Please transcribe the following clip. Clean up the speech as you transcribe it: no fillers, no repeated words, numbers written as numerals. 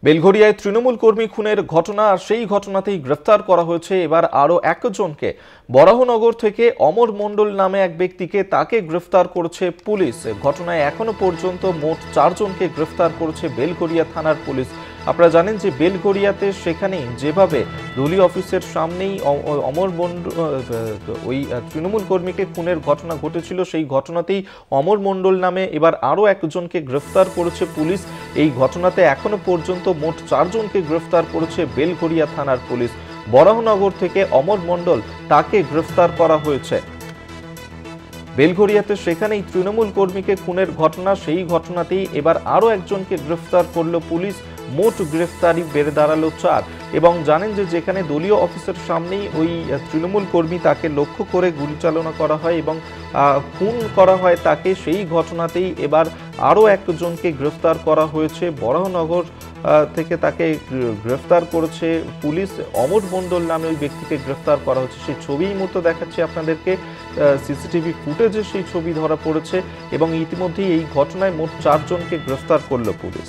বেলঘরিয়ায় তৃণমূল কর্মী খুনের ঘটনা আর সেই ঘটনাতেই গ্রেফতার করা হয়েছে এবার আরও একজনকে। বরাহনগর থেকে অমর মণ্ডল নামে এক ব্যক্তিকে তাকে গ্রেফতার করেছে পুলিশ। ঘটনায় এখনো পর্যন্ত মোট 4 জনকে গ্রেফতার করেছে বেলঘরিয়া থানার পুলিশ। আপনারা জানেন যে বেলঘরিয়াতে সেখানেই যেভাবে দলীয় অফিসের সামনেই অমর মণ্ডল ওই তৃণমূল কর্মীকে খুনের ঘটনা ঘটেছিল, সেই ঘটনাতেই অমর মণ্ডল নামে এবার আরও একজনকে গ্রেফতার করেছে পুলিশ। এই ঘটনাতে এখনো পর্যন্ত মোট 4 জনকে গ্রেফতার করেছে বেলঘরিয়া থানার পুলিশ। বরাহনগর থেকে অমর মণ্ডল তাকে গ্রেফতার করা হয়েছে। বেলঘরিয়াতে সেখানেই তৃণমূল কর্মীকে খুনের ঘটনা, সেই ঘটনাতেই এবার আরও একজনকে গ্রেফতার করলো পুলিশ। মোট গ্রেফতারি বেড়ে দাঁড়ালো 4। এবং জানেন যে যেখানে দলীয় অফিসের সামনেই ওই তৃণমূল কর্মী তাকে লক্ষ্য করে গুলি চালনা করা হয় এবং খুন করা হয় তাকে, সেই ঘটনাতেই এবার আরও একজনকে গ্রেফতার করা হয়েছে। বরাহনগর থেকে তাকে গ্রেফতার করেছে পুলিশ। অমর মণ্ডল নামে ওই ব্যক্তিকে গ্রেফতার করা হচ্ছে। সেই ছবিই মতো দেখাচ্ছি আপনাদেরকে, সিসিটিভি ফুটেজে সেই ছবি ধরা পড়েছে এবং ইতিমধ্যেই এই ঘটনায় মোট 4 জনকে গ্রেফতার করল পুলিশ।